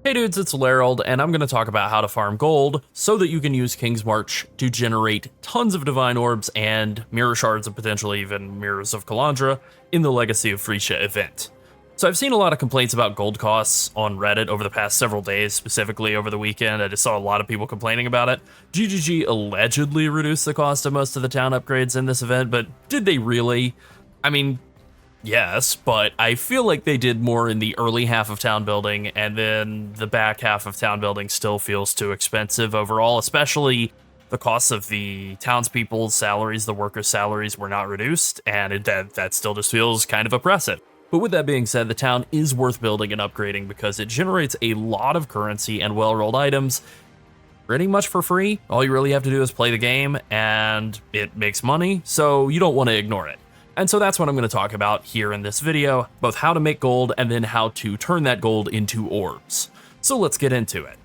Hey dudes, it's Lerald, and I'm going to talk about how to farm gold so that you can use Kingsmarch to generate tons of Divine Orbs and Mirror Shards and potentially even Mirrors of Kalandra in the Legacy of Phrecia event. So I've seen a lot of complaints about gold costs on Reddit over the past several days, specifically over the weekend. I just saw a lot of people complaining about it. GGG allegedly reduced the cost of most of the town upgrades in this event, but did they really? I mean, yes, but I feel like they did more in the early half of town building, and then the back half of town building still feels too expensive overall, especially the costs of the townspeople's salaries, the workers' salaries were not reduced, and that still just feels kind of oppressive. But with that being said, the town is worth building and upgrading because it generates a lot of currency and well-rolled items pretty much for free. All you really have to do is play the game, and it makes money, so you don't want to ignore it. And so that's what I'm going to talk about here in this video, both how to make gold and then how to turn that gold into orbs. So let's get into it.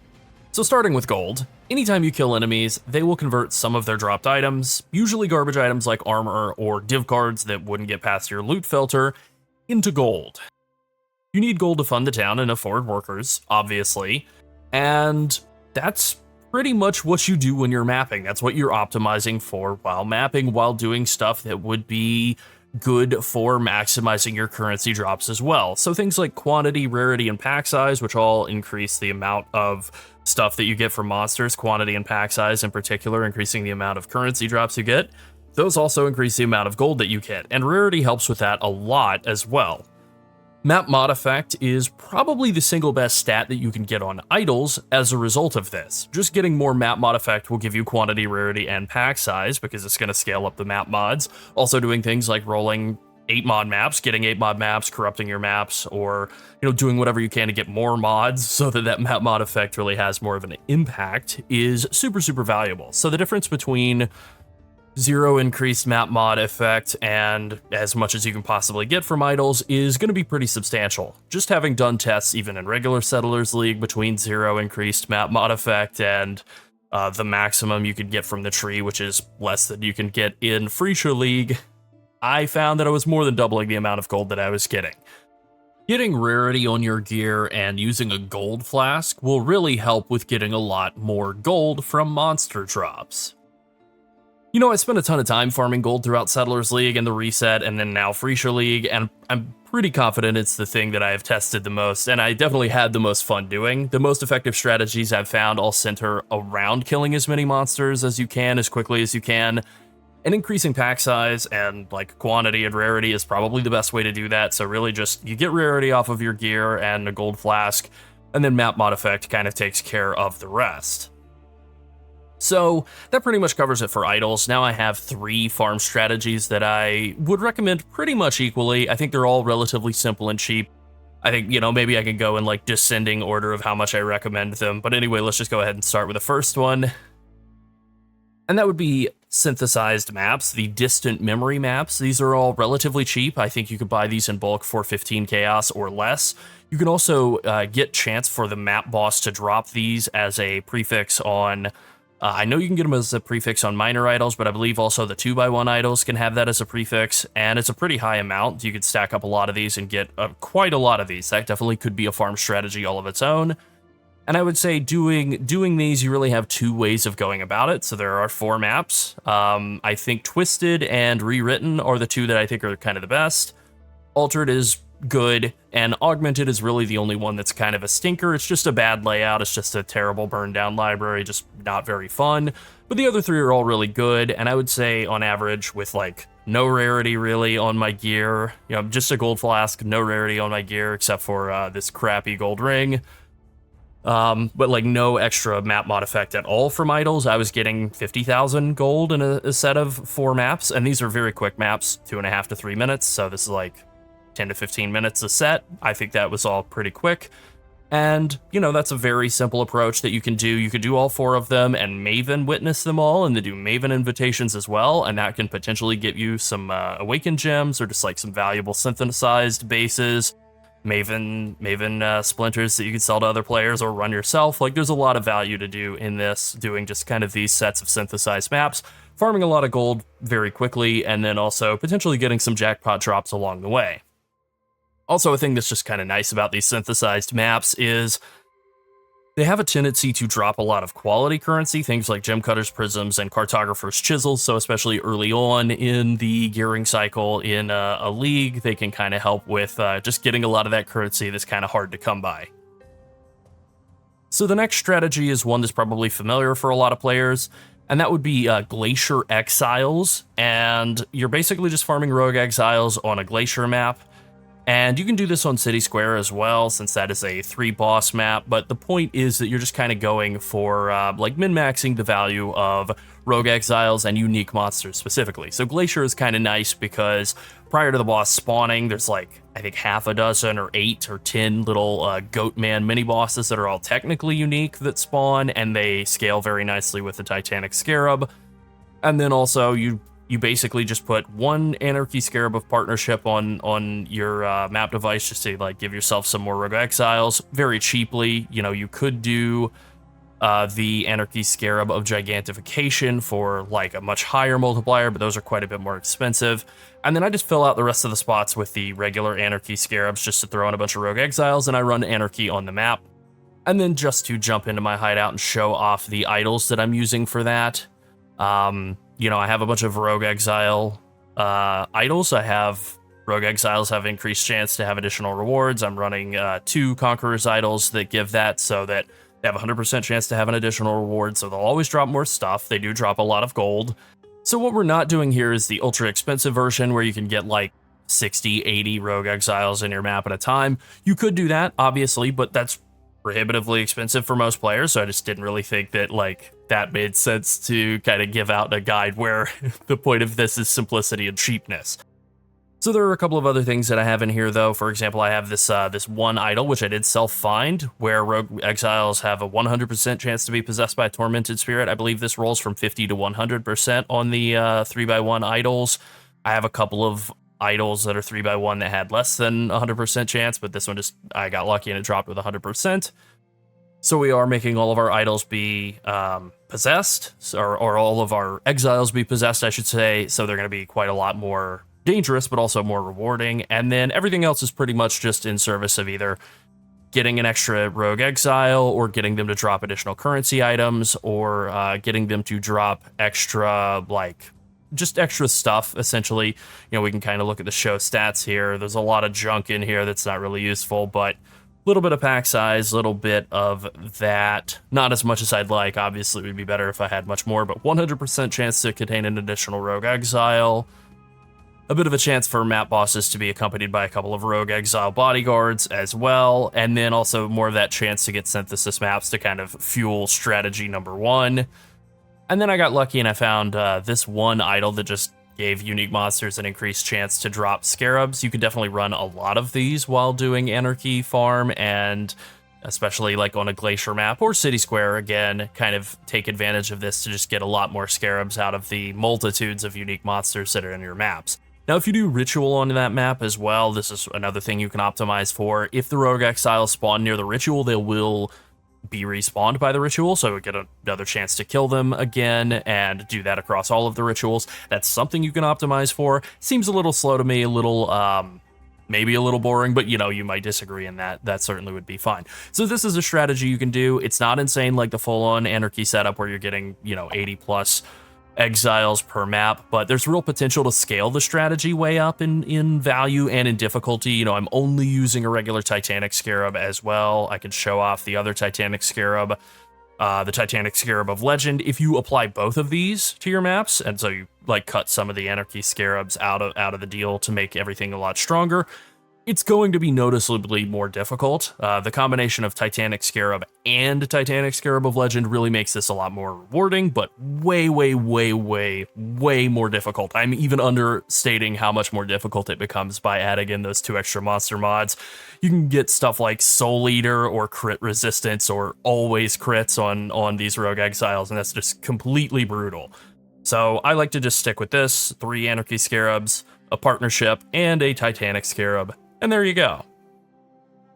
So starting with gold, anytime you kill enemies, they will convert some of their dropped items, usually garbage items like armor or div cards that wouldn't get past your loot filter, into gold. You need gold to fund the town and afford workers, obviously, and that's pretty much what you do when you're mapping. That's what you're optimizing for while mapping, while doing stuff that would be good for maximizing your currency drops as well. So things like quantity, rarity, and pack size, which all increase the amount of stuff that you get from monsters, quantity and pack size in particular, increasing the amount of currency drops you get. Those also increase the amount of gold that you get, and rarity helps with that a lot as well. Map mod effect is probably the single best stat that you can get on idols as a result of this. Just getting more map mod effect will give you quantity, rarity, and pack size because it's going to scale up the map mods. Also doing things like rolling 8 mod maps, getting 8 mod maps, corrupting your maps, or doing whatever you can to get more mods so that map mod effect really has more of an impact is super, super valuable. So the difference between 0 increased map mod effect and as much as you can possibly get from idols is going to be pretty substantial. Just having done tests even in regular Settlers League between 0 increased map mod effect and the maximum you could get from the tree, which is less than you can get in Phrecia League, I found that I was more than doubling the amount of gold that I was getting. Getting rarity on your gear and using a gold flask will really help with getting a lot more gold from monster drops. I spent a ton of time farming gold throughout Settlers League and the reset and then now Phrecia League, and I'm pretty confident it's the thing that I have tested the most, and I definitely had the most fun doing. The most effective strategies I've found all center around killing as many monsters as you can, as quickly as you can, and increasing pack size and quantity and rarity is probably the best way to do that. So really just, you get rarity off of your gear and a gold flask, and then map mod effect kind of takes care of the rest. So that pretty much covers it for idols. Now I have 3 farm strategies that I would recommend pretty much equally. I think they're all relatively simple and cheap. I think, maybe I can go in descending order of how much I recommend them. But anyway, let's just go ahead and start with the first one. And that would be synthesized maps, the distant memory maps. These are all relatively cheap. I think you could buy these in bulk for 15 chaos or less. You can also get chance for the map boss to drop these as a prefix on I know you can get them as a prefix on minor idols, but I believe also the 2x1 idols can have that as a prefix, and it's a pretty high amount. You could stack up a lot of these and get quite a lot of these. That definitely could be a farm strategy all of its own. And I would say doing these, you really have 2 ways of going about it. So there are 4 maps. I think Twisted and Rewritten are the 2 that I think are kind of the best. Altered is good, and Augmented is really the only one that's kind of a stinker. It's just a bad layout, it's just a terrible burned down library, just not very fun. But the other 3 are all really good, and I would say on average with no rarity really on my gear, just a gold flask, no rarity on my gear except for this crappy gold ring. But no extra map mod effect at all from idols. I was getting 50,000 gold in a set of 4 maps, and these are very quick maps, 2.5 to 3 minutes, so this is 10 to 15 minutes a set. I think that was all pretty quick. And, that's a very simple approach that you can do. You could do all 4 of them and Maven witness them all, and then do Maven invitations as well, and that can potentially get you some Awakened gems or just some valuable synthesized bases, Maven splinters that you can sell to other players or run yourself. There's a lot of value to do in this, doing just kind of these sets of synthesized maps, farming a lot of gold very quickly, and then also potentially getting some jackpot drops along the way. Also, a thing that's just kind of nice about these synthesized maps is They have a tendency to drop a lot of quality currency, things like gem cutters, prisms, and cartographer's chisels. So especially early on in the gearing cycle in a league, they can kind of help with just getting a lot of that currency that's kind of hard to come by. So the next strategy is one that's probably familiar for a lot of players, and that would be Glacier Exiles. And you're basically just farming rogue exiles on a glacier map. And you can do this on City Square as well, since that is a 3-boss map, but the point is that you're just kind of going for like min-maxing the value of rogue exiles and unique monsters specifically. So Glacier is kind of nice because prior to the boss spawning, there's like, I think half a dozen or 8 or 10 little Goatman mini-bosses that are all technically unique that spawn, and they scale very nicely with the Titanic Scarab. And then also you basically just put one Anarchy Scarab of Partnership on your map device just to like give yourself some more Rogue Exiles very cheaply. You know, you could do the Anarchy Scarab of Gigantification for like a much higher multiplier, but those are quite a bit more expensive. And then I just fill out the rest of the spots with the regular Anarchy Scarabs just to throw in a bunch of Rogue Exiles, and I run Anarchy on the map. And then just to jump into my hideout and show off the idols that I'm using for that. You know, I have a bunch of Rogue Exile idols. I have Rogue Exiles have increased chance to have additional rewards. I'm running 2 Conqueror's idols that give that, so that they have a 100% chance to have an additional reward, so they'll always drop more stuff. They do drop a lot of gold. So what we're not doing here is the ultra expensive version where you can get like 60, 80 Rogue Exiles in your map at a time. You could do that, obviously, but that's prohibitively expensive for most players, so I just didn't really think that like that made sense to kind of give out a guide where the point of this is simplicity and cheapness. So there are a couple of other things that I have in here though. For example, I have this this one idol which I did self-find, where Rogue Exiles have a 100% chance to be possessed by a tormented spirit. I believe this rolls from 50 to 100% on the 3x1 idols. I have a couple of idols that are 3x1 that had less than 100% chance, but this one just, I got lucky and it dropped with 100%. So we are making all of our idols be possessed, or all of our exiles be possessed, I should say, so they're going to be quite a lot more dangerous, but also more rewarding. And then everything else is pretty much just in service of either getting an extra rogue exile, or getting them to drop additional currency items, or getting them to drop extra, like, just extra stuff, essentially. You know, we can kind of look at the show stats here. There's a lot of junk in here that's not really useful, but a little bit of pack size, a little bit of that. Not as much as I'd like. Obviously, it would be better if I had much more, but 100% chance to contain an additional rogue exile. A bit of a chance for map bosses to be accompanied by a couple of rogue exile bodyguards as well, and then also more of that chance to get synthesis maps to kind of fuel strategy number 1. And then I got lucky and I found this one idol that just gave unique monsters an increased chance to drop scarabs. You can definitely run a lot of these while doing Anarchy farm, and especially like on a glacier map or City Square, again, kind of take advantage of this to just get a lot more scarabs out of the multitudes of unique monsters that are in your maps. Now, if you do Ritual on that map as well, this is another thing you can optimize for. If the Rogue Exiles spawn near the Ritual, they will be respawned by the Ritual, so we get another chance to kill them again, and do that across all of the Rituals. That's something you can optimize for. Seems a little slow to me, a little, maybe a little boring, but you know, you might disagree in that. That certainly would be fine. So this is a strategy you can do. It's not insane like the full-on Anarchy setup where you're getting, you know, 80 plus exiles per map, but there's real potential to scale the strategy way up in value and in difficulty. You know, I'm only using a regular Titanic Scarab as well. I can show off the other Titanic Scarab, the Titanic Scarab of Legend. If you apply both of these to your maps, and so you like cut some of the Anarchy Scarabs out of the deal to make everything a lot stronger, it's going to be noticeably more difficult. The combination of Titanic Scarab and Titanic Scarab of Legend really makes this a lot more rewarding, but way, way, way, way, way more difficult. I'm even understating how much more difficult it becomes by adding in those 2 extra monster mods. You can get stuff like Soul Eater or Crit Resistance or always crits on these Rogue Exiles, and that's just completely brutal. So I like to just stick with this: 3 Anarchy Scarabs, a Partnership, and a Titanic Scarab. And there you go.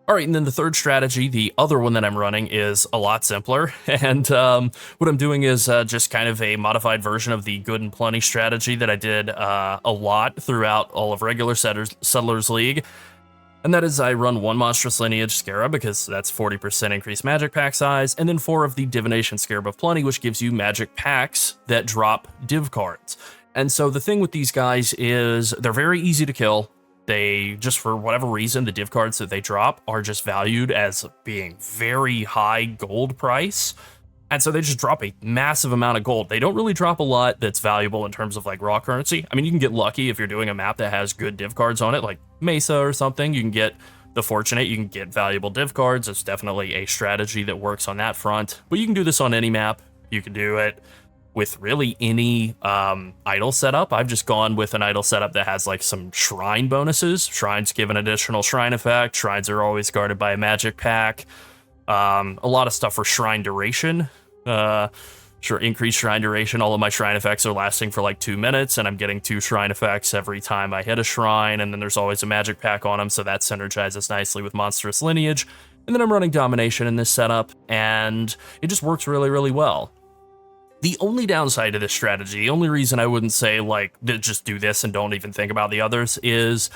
All right, and then the third strategy, the other one that I'm running, is a lot simpler. And what I'm doing is just kind of a modified version of the Good and Plenty strategy that I did a lot throughout all of regular Settlers League. And that is I run 1 Monstrous Lineage Scarab because that's 40% increased magic pack size, and then 4 of the Divination Scarab of Plenty, which gives you magic packs that drop div cards. And so the thing with these guys is they're very easy to kill. They just, for whatever reason, the div cards that they drop are just valued as being very high gold price. And so they just drop a massive amount of gold. They don't really drop a lot that's valuable in terms of like raw currency. I mean, you can get lucky if you're doing a map that has good div cards on it, like Mesa or something. You can get the fortunate, you can get valuable div cards. It's definitely a strategy that works on that front. But you can do this on any map. You can do it with really any idol setup. I've just gone with an idol setup that has like some shrine bonuses. Shrines give an additional shrine effect. Shrines are always guarded by a magic pack. A lot of stuff for shrine duration. Sure, increased shrine duration. All of my shrine effects are lasting for like 2 minutes, and I'm getting 2 shrine effects every time I hit a shrine, and then there's always a magic pack on them, so that synergizes nicely with Monstrous Lineage. And then I'm running Domination in this setup, and it just works really, really well. The only downside to this strategy, the only reason I wouldn't say like just do this and don't even think about the others, is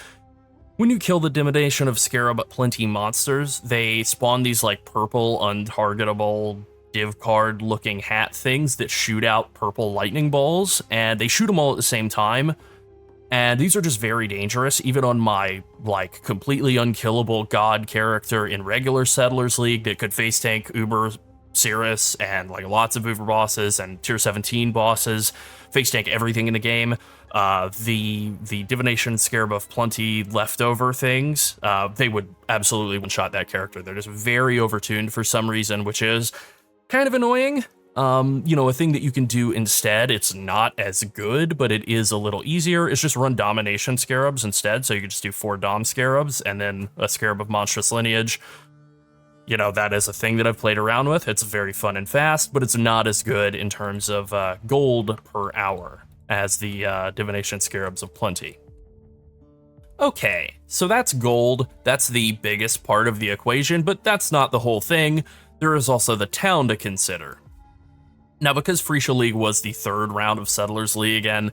when you kill the Divination of Scarab Plenty monsters, they spawn these like purple untargetable div card looking hat things that shoot out purple lightning balls, and they shoot them all at the same time. And these are just very dangerous, even on my like completely unkillable god character in regular Settlers League that could face tank Uber Cirrus and like lots of Uber bosses and tier 17 bosses, face tank everything in the game. The Divination Scarab of Plenty leftover things, they would absolutely one-shot that character. They're just very overtuned for some reason, which is kind of annoying. You know, a thing that you can do instead, it's not as good, but it is a little easier, is just run Domination Scarabs instead. So you could just do 4 Dom Scarabs and then a Scarab of Monstrous Lineage. You know, that is a thing that I've played around with. It's very fun and fast, but it's not as good in terms of gold per hour as the Divination Scarabs of Plenty. Okay, so that's gold. That's the biggest part of the equation, but that's not the whole thing. There is also the town to consider. Now, because Phrecia League was the 3rd round of Settlers League, and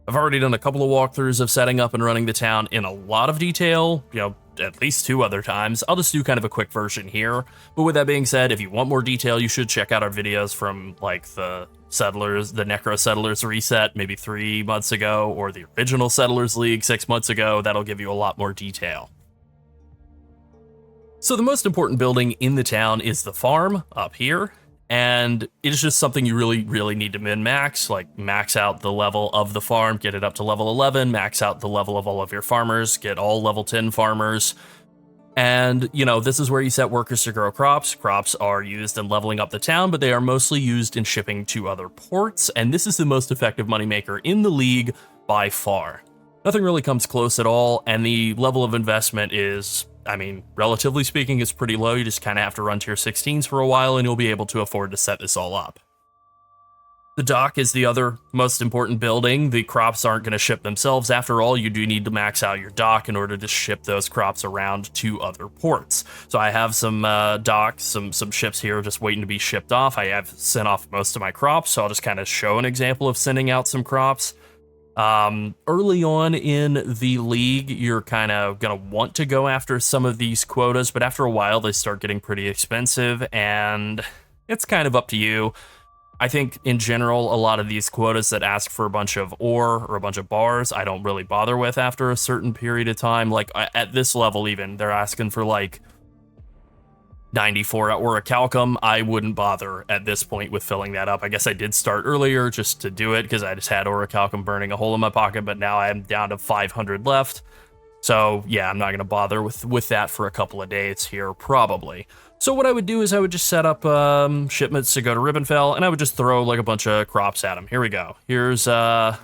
I've already done a couple of walkthroughs of setting up and running the town in a lot of detail, you know, at least 2 other times. I'll just do kind of a quick version here. But with that being said, if you want more detail, you should check out our videos from like the Necro Settlers reset maybe 3 months ago, or the original Settlers League 6 months ago. That'll give you a lot more detail. So the most important building in the town is the farm up here. And it is just something you really, really need to min-max, like max out the level of the farm, get it up to level 11, max out the level of all of your farmers, get all level 10 farmers. And, you know, this is where you set workers to grow crops. Crops are used in leveling up the town, but they are mostly used in shipping to other ports. And this is the most effective moneymaker in the league by far. Nothing really comes close at all, and the level of investment is, I mean, relatively speaking, it's pretty low. You just kind of have to run tier 16s for a while, and you'll be able to afford to set this all up. The dock is the other most important building. The crops aren't going to ship themselves. After all, you do need to max out your dock in order to ship those crops around to other ports. So I have some docks, some ships here just waiting to be shipped off. I have sent off most of my crops, so I'll just kind of show an example of sending out some crops. Early on in the league, you're kind of going to want to go after some of these quotas, but after a while, they start getting pretty expensive, and it's kind of up to you. I think, in general, a lot of these quotas that ask for a bunch of ore or a bunch of bars, I don't really bother with after a certain period of time. Like, at this level even, they're asking for, like, 94 orichalcum. I wouldn't bother at this point with filling that up. I guess I did start earlier just to do it because I just had orichalcum burning a hole in my pocket, but now I'm down to 500 left. So yeah, I'm not going to bother with that for a couple of days here, probably. So what I would do is I would just set up shipments to go to Ribbonfell, and I would just throw like a bunch of crops at them. Here we go. Here's a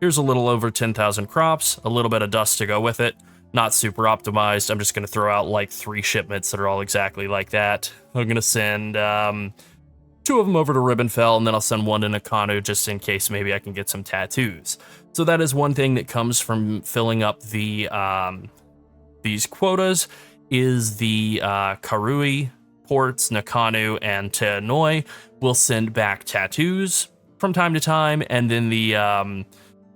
little over 10,000 crops, a little bit of dust to go with it. Not super optimized. I'm just going to throw out like 3 shipments that are all exactly like that. I'm going to send 2 of them over to Ribbonfell, and then I'll send 1 to Nakanu just in case maybe I can get some tattoos. So that is one thing that comes from filling up the these quotas, is the Karui ports, Nakanu and Teanoi will send back tattoos from time to time, and then the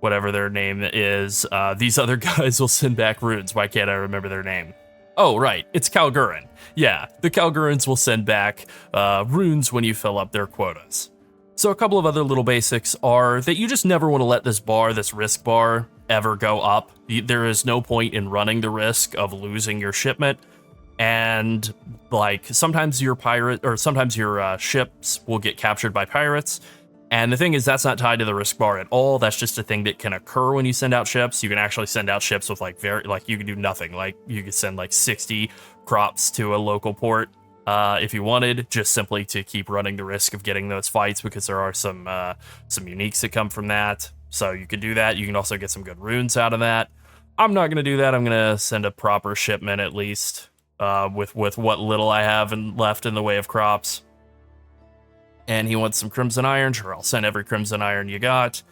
whatever their name is, these other guys will send back runes. Why can't I remember their name? Oh, right, it's Kalgurin. Yeah, the Kalgurins will send back runes when you fill up their quotas. So a couple of other little basics are that you just never want to let this risk bar, ever go up. There is no point in running the risk of losing your shipment. And like sometimes your ships will get captured by pirates. And the thing is, that's not tied to the risk bar at all. That's just a thing that can occur when you send out ships. You can actually send out ships with you can do nothing. Like you could send like 60 crops to a local port if you wanted, just simply to keep running the risk of getting those fights, because there are some uniques that come from that. So you could do that. You can also get some good runes out of that. I'm not going to do that. I'm going to send a proper shipment at least with what little I have left in the way of crops. And he wants some Crimson Iron. Sure, I'll send every Crimson Iron you got.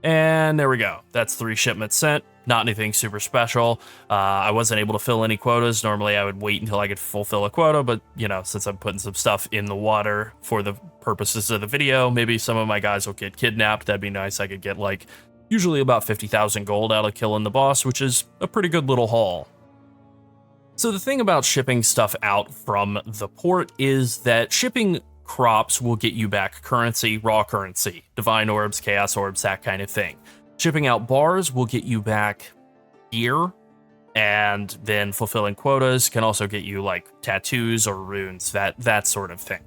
And there we go. That's 3 shipments sent. Not anything super special. I wasn't able to fill any quotas. Normally I would wait until I could fulfill a quota, but you know, since I'm putting some stuff in the water for the purposes of the video, maybe some of my guys will get kidnapped. That'd be nice. I could get like usually about 50,000 gold out of killing the boss, which is a pretty good little haul. So the thing about shipping stuff out from the port is that shipping crops will get you back currency, raw currency, divine orbs, chaos orbs, that kind of thing. Shipping out bars will get you back gear, and then fulfilling quotas can also get you like tattoos or runes, that sort of thing.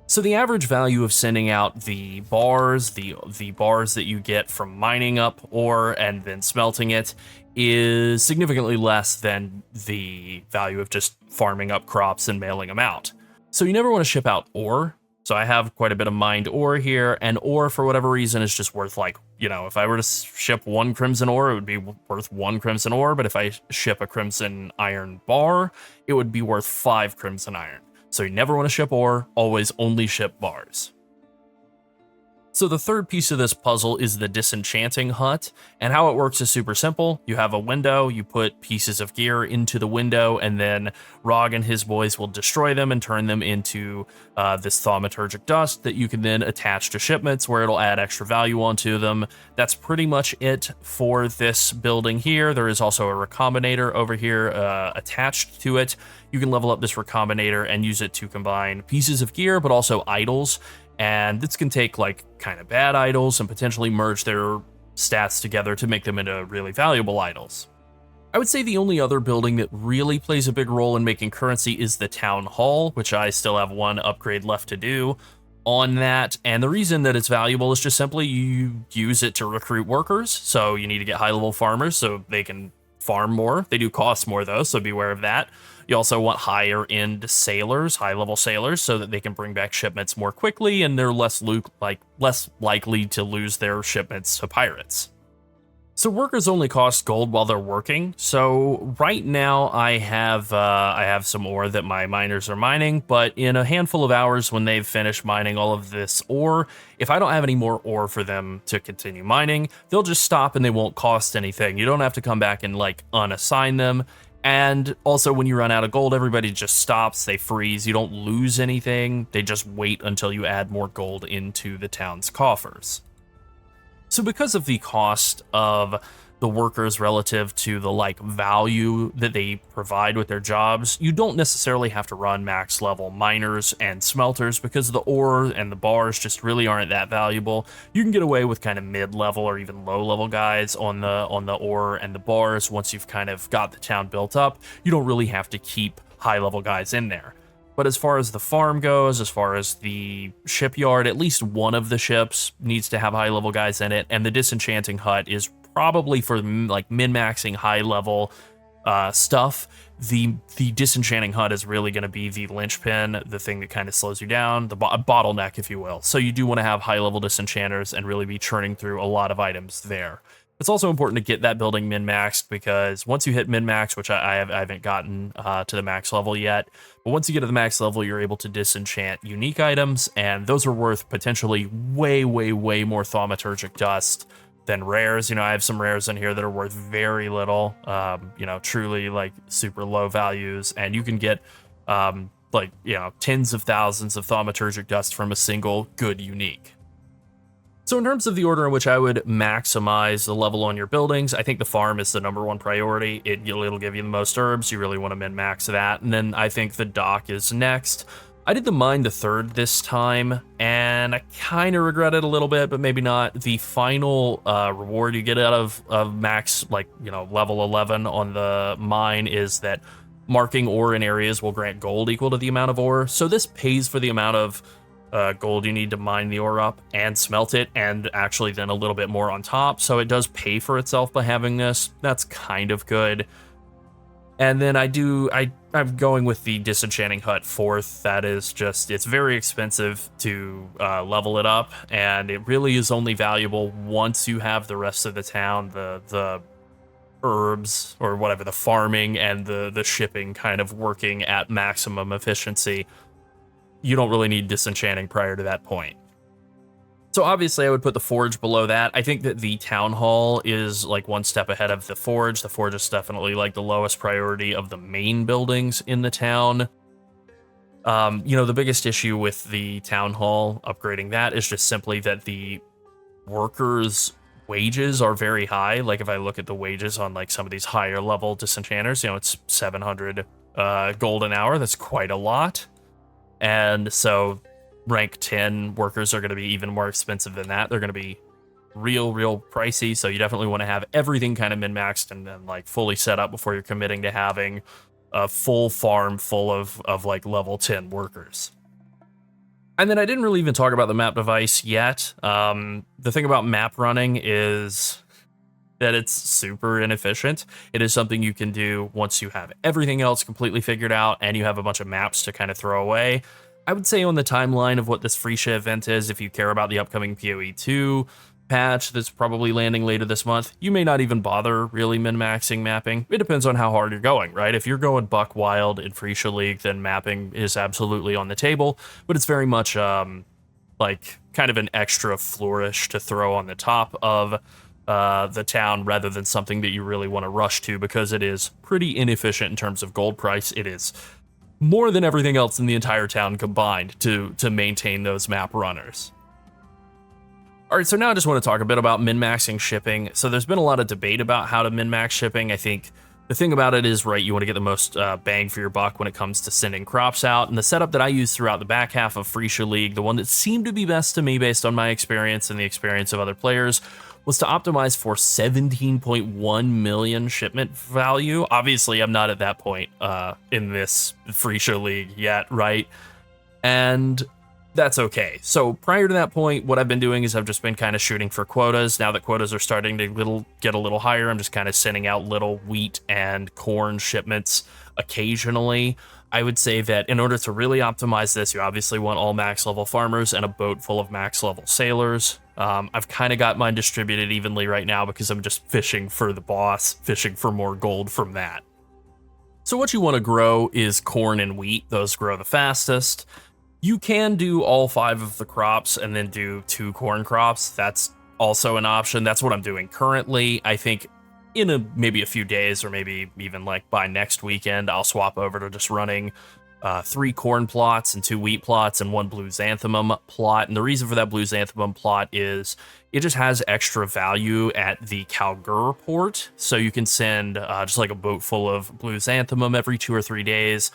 So the average value of sending out the bars, the bars that you get from mining up ore and then smelting it, is significantly less than the value of just farming up crops and mailing them out. So you never want to ship out ore. So I have quite a bit of mined ore here, and ore for whatever reason is just worth like, you know, if I were to ship 1 crimson ore, it would be worth 1 crimson ore, but if I ship a crimson iron bar, it would be worth 5 crimson iron. So you never want to ship ore, always only ship bars. So the third piece of this puzzle is the Disenchanting Hut, and how it works is super simple. You have a window, you put pieces of gear into the window, and then Rog and his boys will destroy them and turn them into this thaumaturgic dust that you can then attach to shipments where it'll add extra value onto them. That's pretty much it for this building here. There is also a recombinator over here attached to it. You can level up this recombinator and use it to combine pieces of gear, but also idols. And this can take like kind of bad idols and potentially merge their stats together to make them into really valuable idols. I would say the only other building that really plays a big role in making currency is the town hall, which I still have 1 upgrade left to do on that. And the reason that it's valuable is just simply you use it to recruit workers. So you need to get high level farmers so they can farm more. They do cost more though, so beware of that. You also want higher end sailors, high level sailors, so that they can bring back shipments more quickly and they're less likely to lose their shipments to pirates. So workers only cost gold while they're working. So right now I have some ore that my miners are mining, but in a handful of hours when they've finished mining all of this ore, if I don't have any more ore for them to continue mining, they'll just stop and they won't cost anything. You don't have to come back and like unassign them. And also when you run out of gold, everybody just stops, they freeze, you don't lose anything. They just wait until you add more gold into the town's coffers. So because of the cost of the workers relative to the like value that they provide with their jobs, you don't necessarily have to run max level miners and smelters because the ore and the bars just really aren't that valuable. You can get away with kind of mid-level or even low-level guys on the ore and the bars once you've kind of got the town built up. You don't really have to keep high-level guys in there. But as far as the farm goes, as far as the shipyard, at least one of the ships needs to have high-level guys in it, and the Disenchanting Hut is probably for like min-maxing high-level stuff. The Disenchanting Hut is really going to be the linchpin, the thing that kind of slows you down, the bottleneck, if you will. So you do want to have high-level disenchanters and really be churning through a lot of items there. It's also important to get that building min-maxed because once you hit min-max, which I haven't gotten to the max level yet, but once you get to the max level, you're able to disenchant unique items, and those are worth potentially way, way, way more thaumaturgic dust than rares. You know, I have some rares in here that are worth very little, you know, truly like super low values, and you can get tens of thousands of thaumaturgic dust from a single good unique. So in terms of the order in which I would maximize the level on your buildings, I think the farm is the number one priority. It'll give you the most herbs. You really want to min-max that. And then I think the dock is next. I did the mine the third this time, and I kind of regret it a little bit, but maybe not. The final reward you get out of max, level 11 on the mine is that marking ore in areas will grant gold equal to the amount of ore. So this pays for the amount of gold you need to mine the ore up and smelt it, and actually then a little bit more on top. So it does pay for itself by having this. That's kind of good. And then I'm going with the Disenchanting Hut fourth. That is just, it's very expensive to level it up, and it really is only valuable once you have the rest of the town, the herbs or whatever, the farming and the shipping kind of working at maximum efficiency. You don't really need disenchanting prior to that point. So obviously I would put the forge below that. I think that the town hall is like one step ahead of the forge. The forge is definitely like the lowest priority of the main buildings in the town. The biggest issue with the town hall, upgrading that, is just simply that the workers' wages are very high. Like if I look at the wages on like some of these higher level disenchanters, it's 700 gold an hour. That's quite a lot. And so rank 10 workers are going to be even more expensive than that. They're going to be real pricey. So you definitely want to have everything kind of min-maxed and then like fully set up before you're committing to having a full farm full of like level 10 workers. And then I didn't really even talk about the map device yet. The thing about map running is that it's super inefficient. It is something you can do once you have everything else completely figured out and you have a bunch of maps to kind of throw away. I would say on the timeline of what this Phrecia event is, if you care about the upcoming PoE 2 patch that's probably landing later this month, you may not even bother really min-maxing mapping. It depends on how hard you're going, right? If you're going buck wild in Phrecia League, then mapping is absolutely on the table, but it's very much like kind of an extra flourish to throw on the top of the town rather than something that you really want to rush to, because it is pretty inefficient in terms of gold price. It is more than everything else in the entire town combined to maintain those map runners. All right, so now I just want to talk a bit about min-maxing shipping. So there's been a lot of debate about how to min-max shipping. I think the thing about it is, right, you want to get the most bang for your buck when it comes to sending crops out. And the setup that I used throughout the back half of Phrecia League, the one that seemed to be best to me based on my experience and the experience of other players, was to optimize for 17.1 million shipment value. Obviously, I'm not at that point in this Phrecia League yet, right? And that's okay. So prior to that point, what I've been doing is I've just been kind of shooting for quotas. Now that quotas are starting to get a little higher, I'm just kind of sending out little wheat and corn shipments occasionally. I would say that in order to really optimize this, you obviously want all max level farmers and a boat full of max level sailors. I've kind of got mine distributed evenly right now because I'm just fishing for the boss, fishing for more gold from that. So what you want to grow is corn and wheat. Those grow the fastest. You can do all 5 of the crops and then do 2 corn crops. That's also an option. That's what I'm doing currently. I think in maybe a few days, or maybe even like by next weekend, I'll swap over to just running 3 corn plots and 2 wheat plots and 1 blue xanthemum plot. And the reason for that blue xanthemum plot is it just has extra value at the Kalgur port. So you can send just like a boat full of blue xanthemum every 2 or 3 days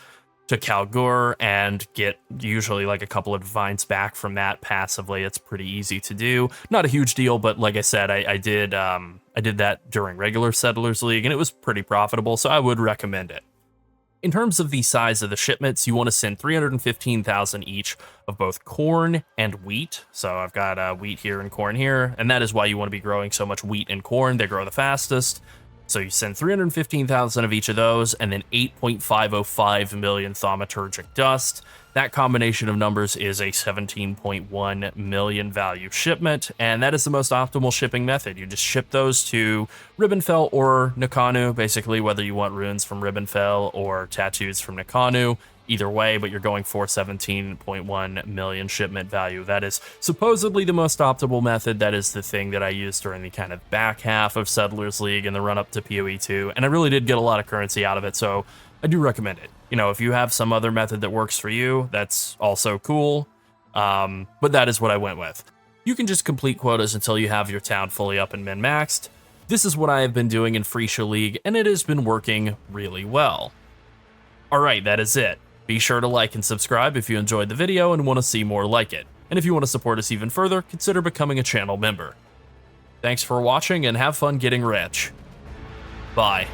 to Kalgur and get usually like a couple of divines back from that passively. It's pretty easy to do. Not a huge deal, but like I said, I did that during regular Settlers League and it was pretty profitable, so I would recommend it. In terms of the size of the shipments, you want to send 315,000 each of both corn and wheat. So I've got wheat here and corn here, and that is why you want to be growing so much wheat and corn. They grow the fastest. So you send 315,000 of each of those, and then 8.505 million thaumaturgic dust. That combination of numbers is a 17.1 million value shipment, and that is the most optimal shipping method. You just ship those to Ribbonfell or Nakanu, basically, whether you want runes from Ribbonfell or tattoos from Nakanu. Either way, but you're going for 17.1 million shipment value. That is supposedly the most optimal method. That is the thing that I used during the kind of back half of Settlers League and the run up to PoE 2, and I really did get a lot of currency out of it, so I do recommend it. You know, if you have some other method that works for you, that's also cool, but that is what I went with. You can just complete quotas until you have your town fully up and min-maxed. This is what I have been doing in Phrecia League, and it has been working really well. Alright, that is it. Be sure to like and subscribe if you enjoyed the video and want to see more like it. And if you want to support us even further, consider becoming a channel member. Thanks for watching and have fun getting rich. Bye.